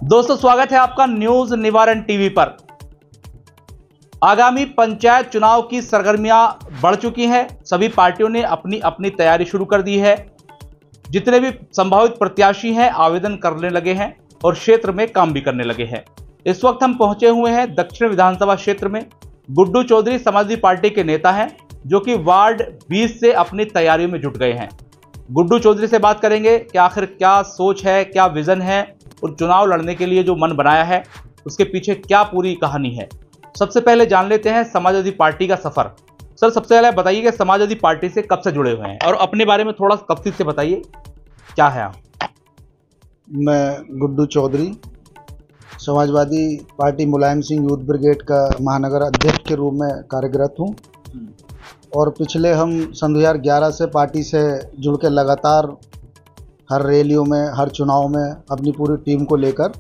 दोस्तों, स्वागत है आपका न्यूज निवारण टीवी पर। आगामी पंचायत चुनाव की सरगर्मियां बढ़ चुकी हैं। सभी पार्टियों ने अपनी अपनी तैयारी शुरू कर दी है। जितने भी संभावित प्रत्याशी हैं आवेदन करने लगे हैं और क्षेत्र में काम भी करने लगे हैं। इस वक्त हम पहुंचे हुए हैं दक्षिण विधानसभा क्षेत्र में। गुड्डू चौधरी समाजवादी पार्टी के नेता हैं जो कि वार्ड 20 से अपनी तैयारियों में जुट गए हैं। गुड्डू चौधरी से बात करेंगे कि आखिर क्या सोच है, क्या विजन है और चुनाव लड़ने के लिए जो मन बनाया है उसके पीछे क्या पूरी कहानी है। सबसे पहले जान लेते हैं समाजवादी पार्टी का सफर। सर, सबसे पहले बताइए कि समाजवादी पार्टी से कब से जुड़े हुए हैं और अपने बारे में थोड़ा तफसील से बताइए, क्या है आप? मैं Guddu Chaudhary Samajwadi party Mulayam Singh youth brigade का महानगर अध्यक्ष के रूप में कार्यरत हूँ और पिछले हम सन 2011 से पार्टी से जुड़ के लगातार हर रैलियों में, हर चुनाव में अपनी पूरी टीम को लेकर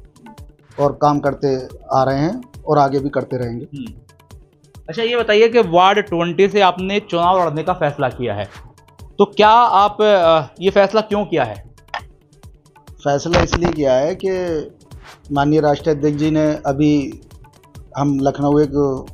और काम करते आ रहे हैं और आगे भी करते रहेंगे। अच्छा, ये बताइए कि वार्ड 20 से आपने चुनाव लड़ने का फैसला किया है, तो क्या आप ये फैसला क्यों किया है? फैसला इसलिए किया है कि माननीय राष्ट्रीय अध्यक्ष जी ने, अभी हम लखनऊ एक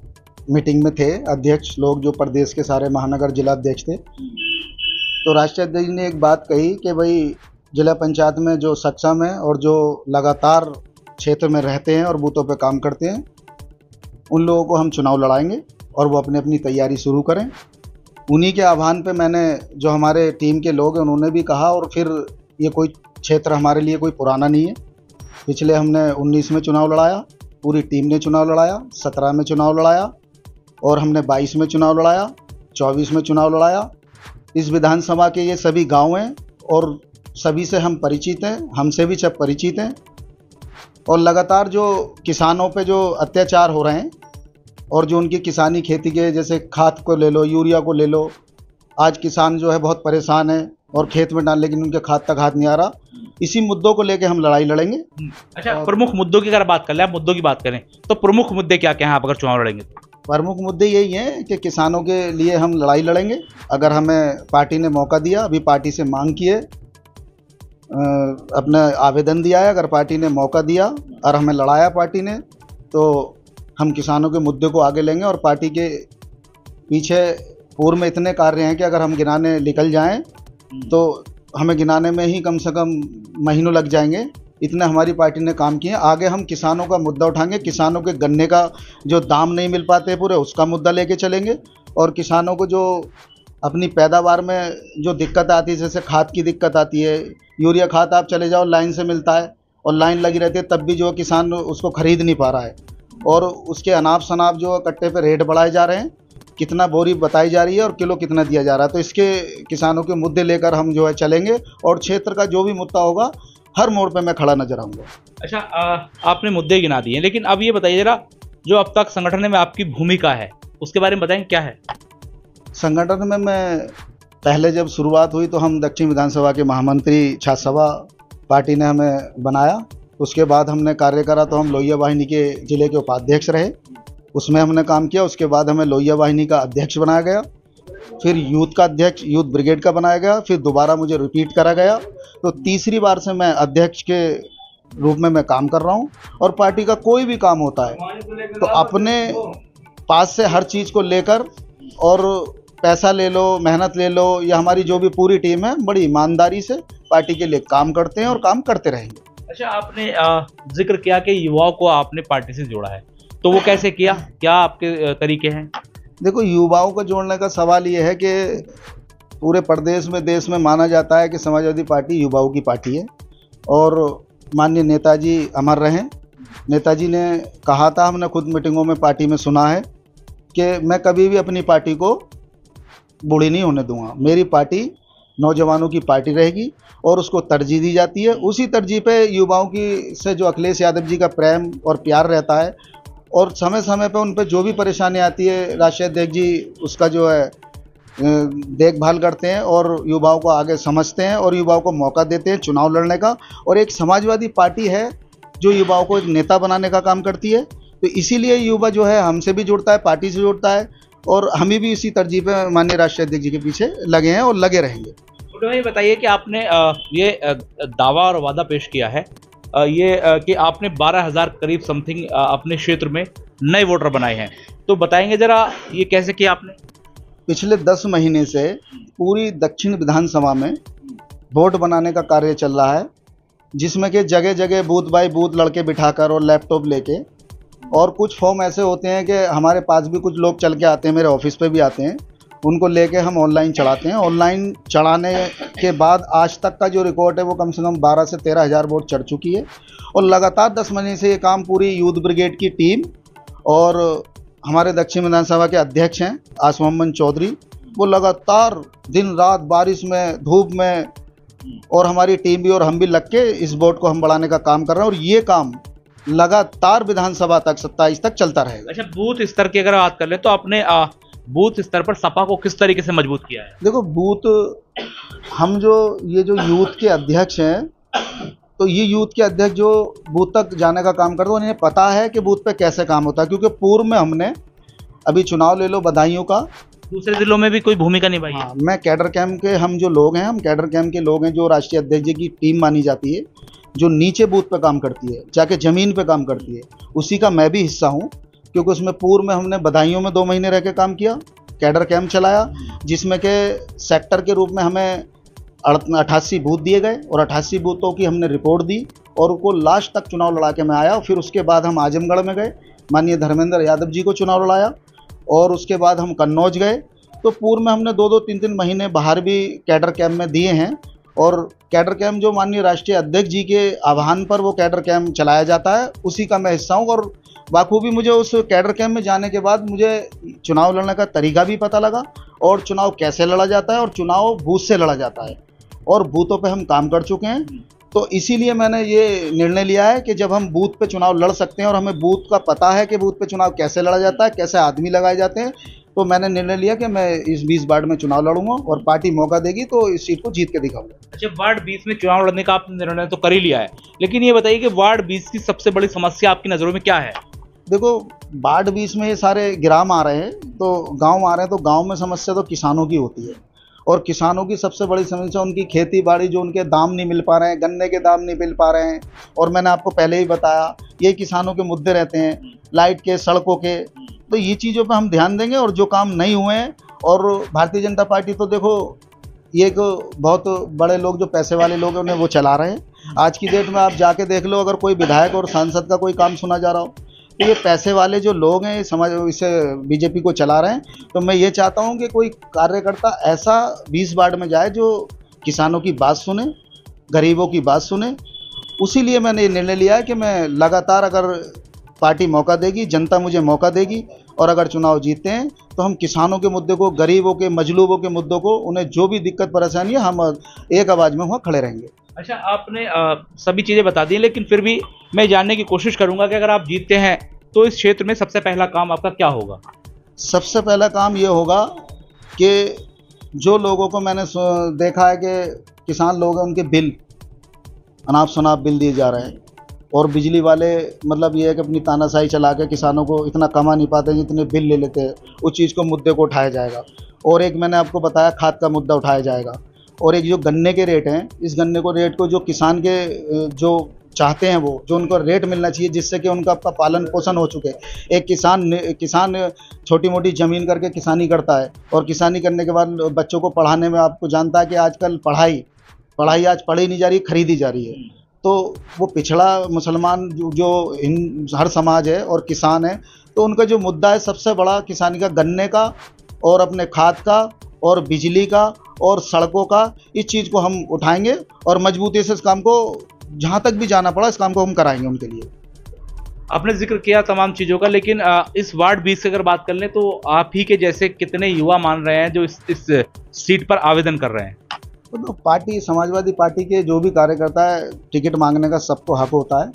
मीटिंग में थे, अध्यक्ष लोग जो प्रदेश के सारे महानगर जिला अध्यक्ष थे, तो राष्ट्रीय अध्यक्ष ने एक बात कही कि भाई जिला पंचायत में जो सक्षम है और जो लगातार क्षेत्र में रहते हैं और बूथों पे काम करते हैं उन लोगों को हम चुनाव लड़ाएंगे और वो अपनी अपनी तैयारी शुरू करें। उन्हीं के आह्वान पे मैंने, जो हमारे टीम के लोग हैं उन्होंने भी कहा, और फिर ये कोई क्षेत्र हमारे लिए कोई पुराना नहीं है। पिछले हमने 19 में चुनाव लड़ाया, पूरी टीम ने चुनाव लड़ाया, 17 में चुनाव लड़ाया और हमने 22 में चुनाव लड़ाया, 24 में चुनाव लड़ाया। इस विधानसभा के ये सभी गांव हैं और सभी से हम परिचित हैं, हमसे भी सब परिचित हैं। और लगातार जो किसानों पे जो अत्याचार हो रहे हैं और जो उनकी किसानी खेती के, जैसे खाद को ले लो, यूरिया को ले लो, आज किसान जो है बहुत परेशान है और खेत में डाल, लेकिन उनके खाद तक हाथ नहीं आ रहा। इसी मुद्दों को लेके हम लड़ाई लड़ेंगे। अच्छा, प्रमुख मुद्दों की अगर बात कर ले, आप मुद्दों की बात करें तो प्रमुख मुद्दे क्या क्या हैं आप अगर चुनाव लड़ेंगे? प्रमुख मुद्दे यही हैं कि किसानों के लिए हम लड़ाई लड़ेंगे। अगर हमें पार्टी ने मौका दिया, अभी पार्टी से मांग की है, अपना आवेदन दिया है, अगर पार्टी ने मौका दिया और हमें लड़ाया पार्टी ने, तो हम किसानों के मुद्दे को आगे लेंगे। और पार्टी के पीछे पूर्व में इतने कार्य हैं कि अगर हम गिनाने निकल जाएं तो हमें गिनाने में ही कम से कम महीनों लग जाएंगे, इतने हमारी पार्टी ने काम किए। आगे हम किसानों का मुद्दा उठाएंगे, किसानों के गन्ने का जो दाम नहीं मिल पाते पूरे, उसका मुद्दा लेके चलेंगे। और किसानों को जो अपनी पैदावार में जो दिक्कत आती है, जैसे खाद की दिक्कत आती है, यूरिया खाद आप चले जाओ लाइन से मिलता है और लाइन लगी रहती है, तब भी जो किसान उसको खरीद नहीं पा रहा है। और उसके अनाप शनाप जो कट्टे पे रेट बढ़ाए जा रहे हैं, कितना बोरी बताई जा रही है और किलो कितना दिया जा रहा है, तो इसके किसानों के मुद्दे लेकर हम जो है चलेंगे और क्षेत्र का जो भी मुद्दा होगा हर मोड़ पे मैं खड़ा नजर आऊँगा। अच्छा, आपने मुद्दे गिना दिए, लेकिन अब ये बताइए जरा, जो अब तक संगठन में आपकी भूमिका है उसके बारे में बताएं, क्या है? संगठन में मैं पहले जब शुरुआत हुई तो हम दक्षिण विधानसभा के महामंत्री छात्र सभा पार्टी ने हमें बनाया। उसके बाद हमने कार्य करा तो हम लोहिया वाहिनी के जिले के उपाध्यक्ष रहे, उसमें हमने काम किया। उसके बाद हमें लोहिया वाहिनी का अध्यक्ष बनाया गया, फिर यूथ का अध्यक्ष, यूथ ब्रिगेड का बनाया गया, फिर दोबारा मुझे रिपीट करा गया। तो तीसरी बार से मैं अध्यक्ष के रूप में मैं काम कर रहा हूँ। और पार्टी का कोई भी काम होता है तो अपने पास से हर चीज़ को लेकर, और पैसा ले लो, मेहनत ले लो, या हमारी जो भी पूरी टीम है बड़ी ईमानदारी से पार्टी के लिए काम करते हैं और काम करते रहेंगे। अच्छा, आपने जिक्र किया कि युवाओं को आपने पार्टी से जोड़ा है, तो वो कैसे किया, क्या आपके तरीके हैं? देखो, युवाओं को जोड़ने का सवाल ये है कि पूरे प्रदेश में, देश में माना जाता है कि समाजवादी पार्टी युवाओं की पार्टी है। और माननीय नेताजी अमर रहें, नेताजी ने कहा था, हमने खुद मीटिंगों में पार्टी में सुना है कि मैं कभी भी अपनी पार्टी को बूढ़ी नहीं होने दूंगा। मेरी पार्टी नौजवानों की पार्टी रहेगी और उसको तरजीह दी जाती है। उसी तरजीह पे युवाओं की से जो अखिलेश यादव जी का प्रेम और प्यार रहता है, और समय समय पे उन पे जो भी परेशानी आती है राष्ट्रीय अध्यक्ष जी उसका जो है देखभाल करते हैं और युवाओं को आगे समझते हैं और युवाओं को मौका देते हैं चुनाव लड़ने का। और एक समाजवादी पार्टी है जो युवाओं को एक नेता बनाने का काम करती है, तो इसीलिए युवा जो है हमसे भी जुड़ता है, पार्टी से जुड़ता है, और हमें भी इसी तरजीह पे माननीय राष्ट्रीय अध्यक्ष जी के पीछे लगे हैं और लगे रहेंगे। तो ये बताइए कि आपने ये दावा और वादा पेश किया है कि आपने 12,000 करीब समथिंग अपने क्षेत्र में नए वोटर बनाए हैं, तो बताएंगे जरा ये कैसे किया आपने? पिछले 10 महीने से पूरी दक्षिण विधानसभा में वोट बनाने का कार्य चल रहा है, जिसमें कि जगह जगह बूथ बाई बूथ लड़के बिठाकर और लैपटॉप लेके, और कुछ फॉर्म ऐसे होते हैं कि हमारे पास भी कुछ लोग चल के आते हैं, मेरे ऑफिस पे भी आते हैं, उनको लेके हम ऑनलाइन चढ़ाते हैं। ऑनलाइन चढ़ाने के बाद आज तक का जो रिकॉर्ड है वो कम से कम 12 से 13 हज़ार वोट चढ़ चुकी है। और लगातार 10 महीने से ये काम पूरी यूथ ब्रिगेड की टीम और हमारे दक्षिण विधानसभा के अध्यक्ष हैं आसिफ मोहम्मद चौधरी, वो लगातार दिन रात बारिश में धूप में, और हमारी टीम भी और हम भी लग के इस वोट को हम बढ़ाने का काम कर रहे हैं, और ये काम लगातार विधानसभा तक 27 तक चलता रहेगा। अच्छा, बूथ स्तर की अगर बात कर ले तो आपने बूथ स्तर पर सपा को किस तरीके से मजबूत किया है? देखो, बूथ हम जो यूथ के अध्यक्ष हैं, तो ये यूथ के अध्यक्ष जो बूथ तक जाने का काम करते हैं, उन्हें पता है कि बूथ पे कैसे काम होता है, क्योंकि पूर्व में हमने अभी चुनाव ले लो बदायूं का, दूसरे जिलों में भी कोई भूमिका निभाई है। हाँ, मैं कैडर कैंप के, हम जो लोग हैं, हम कैडर कैंप के लोग हैं, जो राष्ट्रीय अध्यक्ष जी की टीम मानी जाती है, जो नीचे बूथ पे काम करती है, जाके ज़मीन पे काम करती है, उसी का मैं भी हिस्सा हूँ। क्योंकि उसमें पूर्व में हमने बदायूं में 2 महीने रह के काम किया, कैडर कैंप चलाया, जिसमें के सेक्टर के रूप में हमें 88 बूथ दिए गए, और 88 बूथों की हमने रिपोर्ट दी, और उनको लास्ट तक चुनाव लड़ा के मैं आया। फिर उसके बाद हम आजमगढ़ में गए, माननीय धर्मेंद्र यादव जी को चुनाव लड़ाया, और उसके बाद हम कन्नौज गए। तो पूर्व में हमने 2-2, 3-3 महीने बाहर भी कैडर कैंप में दिए हैं, और कैडर कैंप जो माननीय राष्ट्रीय अध्यक्ष जी के आह्वान पर वो कैडर कैंप चलाया जाता है, उसी का मैं हिस्सा हूँ। और बाखूबी मुझे उस कैडर कैंप में जाने के बाद मुझे चुनाव लड़ने का तरीका भी पता लगा, और चुनाव कैसे लड़ा जाता है, और चुनाव बूथ से लड़ा जाता है, और बूथों पे हम काम कर चुके हैं। तो इसीलिए मैंने ये निर्णय लिया है कि जब हम बूथ पे चुनाव लड़ सकते हैं और हमें बूथ का पता है कि बूथ पे चुनाव कैसे लड़ा जाता है, कैसे आदमी लगाए जाते हैं, तो मैंने निर्णय लिया कि मैं इस 20 वार्ड में चुनाव लड़ूंगा, और पार्टी मौका देगी तो इस सीट को जीत के दिखाऊंगा। अच्छा, वार्ड 20 में चुनाव लड़ने का आपने निर्णय तो कर ही लिया है, लेकिन ये बताइए कि वार्ड 20 की सबसे बड़ी समस्या आपकी नज़रों में क्या है? देखो, वार्ड 20 में ये सारे ग्राम आ रहे हैं, तो गांव आ रहे हैं, तो गांव में समस्या तो किसानों की होती है, और किसानों की सबसे बड़ी समस्या उनकी खेती बाड़ी, जो उनके दाम नहीं मिल पा रहे हैं, गन्ने के दाम नहीं मिल पा रहे हैं, और मैंने आपको पहले ही बताया ये किसानों के मुद्दे रहते हैं, लाइट के, सड़कों के। तो ये चीज़ों पे हम ध्यान देंगे, और जो काम नहीं हुए हैं, और भारतीय जनता पार्टी तो देखो ये एक बहुत बड़े लोग, जो पैसे वाले लोग हैं, उन्हें वो चला रहे हैं। आज की डेट में आप जाके देख लो, अगर कोई विधायक और सांसद का कोई काम सुना जा रहा हो, तो ये पैसे वाले जो लोग हैं, समाज इसे बीजेपी को चला रहे हैं। तो मैं ये चाहता हूँ कि कोई कार्यकर्ता ऐसा 20 वार्ड में जाए जो किसानों की बात सुने, गरीबों की बात सुने। उसी लिए मैंने ये निर्णय लिया है कि मैं लगातार, अगर पार्टी मौका देगी, जनता मुझे मौका देगी, और अगर चुनाव जीतते हैं तो हम किसानों के मुद्दे को, गरीबों के, मजलूबों के मुद्दों को, उन्हें जो भी दिक्कत परेशानी है, हम एक आवाज़ में वहाँ खड़े रहेंगे। अच्छा, आपने सभी चीज़ें बता दी, लेकिन फिर भी मैं जानने की कोशिश करूंगा कि अगर आप जीतते हैं तो इस क्षेत्र में सबसे पहला काम आपका क्या होगा? सबसे पहला काम ये होगा कि जो लोगों को मैंने देखा है कि किसान लोग हैं, उनके बिल अनाप शनाप बिल दिए जा रहे हैं, और बिजली वाले मतलब ये है कि अपनी तानाशाही चला के किसानों को इतना कमा नहीं पाते जितने बिल ले लेते हैं, उस चीज़ को, मुद्दे को उठाया जाएगा। और एक मैंने आपको बताया, खाद का मुद्दा उठाया जाएगा। और एक जो गन्ने के रेट हैं, इस गन्ने को रेट को जो किसान के जो चाहते हैं, वो जो उनको रेट मिलना चाहिए, जिससे कि उनका आपका पालन पोषण हो चुके। एक किसान छोटी मोटी ज़मीन करके किसानी करता है, और किसानी करने के बाद बच्चों को पढ़ाने में, आपको जानता है कि आजकल पढ़ाई आज पढ़ी नहीं जा रही, खरीदी जा रही है। तो वो पिछड़ा मुसलमान जो हर समाज है और किसान है, तो उनका जो मुद्दा है सबसे बड़ा किसानी का, गन्ने का, और अपने खाद का, और बिजली का, और सड़कों का, इस चीज़ को हम उठाएंगे, और मजबूती से इस काम को, जहाँ तक भी जाना पड़ा, इस काम को हम कराएंगे उनके लिए। आपने जिक्र किया तमाम चीज़ों का, लेकिन इस वार्ड 20 से अगर बात कर लें तो आप ही के जैसे कितने युवा मान रहे हैं जो इस सीट पर आवेदन कर रहे हैं? तो पार्टी, समाजवादी पार्टी के जो भी कार्यकर्ता है, टिकट मांगने का सबको हक होता है।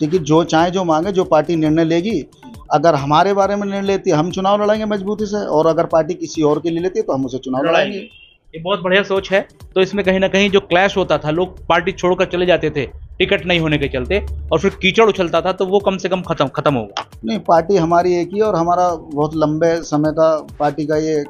टिकट जो चाहे जो मांगे, जो पार्टी निर्णय लेगी। अगर हमारे बारे में निर्णय लेती है, हम चुनाव लड़ाएंगे मजबूती से, और अगर पार्टी किसी और के लिए लेती है तो हम उसे चुनाव लड़ाएंगे। ये बहुत बढ़िया सोच है। तो इसमें कहीं ना कहीं जो क्लैश होता था, लोग पार्टी छोड़कर चले जाते थे टिकट नहीं होने के चलते, और फिर कीचड़ उछलता था, तो वो कम से कम खत्म होगा। नहीं, पार्टी हमारी एक ही, और हमारा बहुत लंबे समय का पार्टी का ये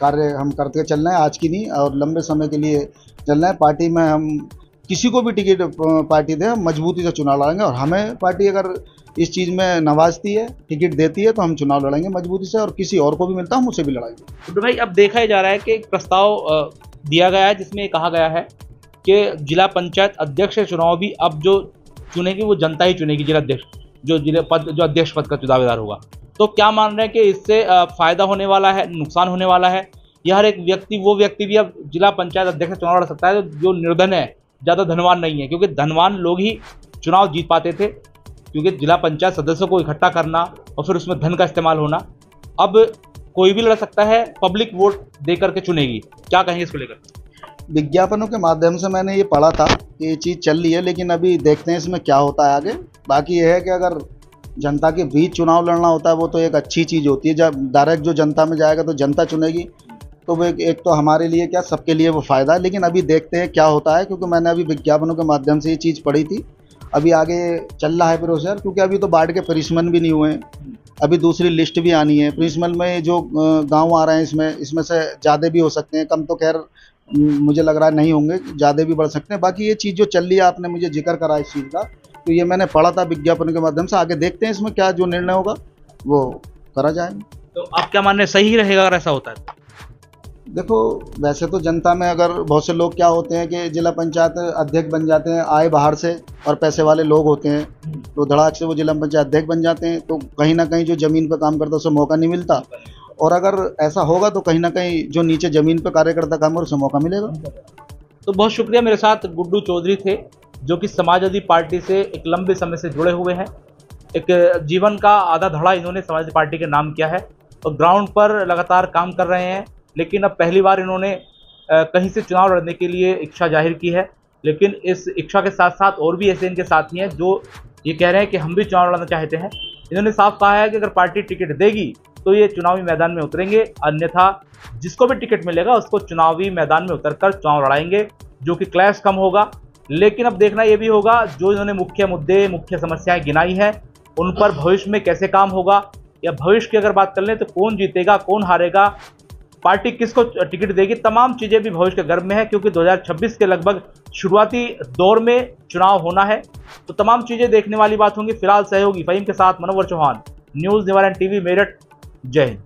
कार्य हम करते चल रहे हैं, आज की नहीं, और लंबे समय के लिए चल रहे हैं। पार्टी में हम किसी को भी टिकट पार्टी दे, हम मजबूती से चुनाव लड़ेंगे। और हमें पार्टी अगर इस चीज़ में नवाजती है, टिकट देती है, तो हम चुनाव लड़ेंगे मजबूती से, और किसी और को भी मिलता हम उसे भी लड़ाएंगे। गुड्डू भाई, अब देखा जा रहा है कि एक प्रस्ताव दिया गया है जिसमें कहा गया है कि जिला पंचायत अध्यक्ष चुनाव भी अब जो चुनेगी वो जनता ही चुनेगी, जिला अध्यक्ष जो अध्यक्ष पद का दावेदार होगा। तो क्या मान रहे हैं कि इससे फायदा होने वाला है, नुकसान होने वाला है? यह हर एक वो व्यक्ति भी अब जिला पंचायत अध्यक्ष चुनाव लड़ सकता है जो निर्धन है, ज़्यादा धनवान नहीं है, क्योंकि धनवान लोग ही चुनाव जीत पाते थे, क्योंकि जिला पंचायत सदस्यों को इकट्ठा करना और फिर उसमें धन का इस्तेमाल होना। अब कोई भी लड़ सकता है, पब्लिक वोट दे करके चुनेगी। क्या कहेंगे इसको लेकर? विज्ञापनों के माध्यम से मैंने ये पढ़ा था कि ये चीज़ चल रही है, लेकिन अभी देखते हैं इसमें क्या होता है आगे। बाकी ये है कि अगर जनता के बीच चुनाव लड़ना होता है वो तो एक अच्छी चीज़ होती है। जब डायरेक्ट जो जनता में जाएगा तो जनता चुनेगी, तो वो एक तो हमारे लिए क्या, सबके लिए वो फ़ायदा है। लेकिन अभी देखते हैं क्या होता है, क्योंकि मैंने अभी विज्ञापनों के माध्यम से ये चीज़ पढ़ी थी। अभी आगे चल रहा है प्रोसेस, क्योंकि अभी तो बाढ़ के परिसमन भी नहीं हुए हैं, अभी दूसरी लिस्ट भी आनी है। परिसमन में जो गाँव आ रहे हैं इसमें से ज़्यादा भी हो सकते हैं, कम तो खैर मुझे लग रहा है नहीं होंगे, ज़्यादा भी बढ़ सकते हैं। बाकी ये चीज़ जो चल रही है, आपने मुझे जिक्र करा इस चीज़ का, तो ये मैंने पढ़ा था विज्ञापन के माध्यम से। आगे देखते हैं इसमें क्या जो निर्णय होगा वो करा जाएगा। तो आप क्या मानने, सही रहेगा अगर ऐसा होता है? देखो, वैसे तो जनता में अगर बहुत से लोग क्या होते हैं कि जिला पंचायत अध्यक्ष बन जाते हैं, आए बाहर से और पैसे वाले लोग होते हैं, तो धड़ाक से वो जिला पंचायत अध्यक्ष बन जाते हैं, तो कहीं ना कहीं जो ज़मीन पर काम करता है उसे मौका नहीं मिलता। और अगर ऐसा होगा तो कहीं ना कहीं जो नीचे ज़मीन पर कार्यकर्ता काम कर उसे मौका मिलेगा। तो बहुत शुक्रिया। मेरे साथ गुड्डू चौधरी थे, जो कि समाजवादी पार्टी से एक लंबे समय से जुड़े हुए हैं। एक जीवन का आधा धड़ा इन्होंने समाजवादी पार्टी के नाम किया है और ग्राउंड पर लगातार काम कर रहे हैं। लेकिन अब पहली बार इन्होंने कहीं से चुनाव लड़ने के लिए इच्छा जाहिर की है। लेकिन इस इच्छा के साथ साथ और भी ऐसे इनके साथी हैं जो ये कह रहे हैं कि हम भी चुनाव लड़ना चाहते हैं। इन्होंने साफ कहा है कि अगर पार्टी टिकट देगी तो ये चुनावी मैदान में उतरेंगे, अन्यथा जिसको भी टिकट मिलेगा उसको चुनावी मैदान में उतरकर चुनाव लड़ाएंगे, जो कि क्लैश कम होगा। लेकिन अब देखना ये भी होगा, जो इन्होंने मुख्य मुद्दे, मुख्य समस्याएं गिनाई हैं, उन पर भविष्य में कैसे काम होगा, या भविष्य की अगर बात कर लें तो कौन जीतेगा, कौन हारेगा, पार्टी किसको टिकट देगी, तमाम चीज़ें भी भविष्य के गर्भ में है, क्योंकि 2026 के लगभग शुरुआती दौर में चुनाव होना है। तो तमाम चीज़ें देखने वाली बात होंगी। फिलहाल सहयोगी फ़हीम के साथ मनोवर चौहान, न्यूज़ निवारण टीवी, मेरठ। जय हिंद।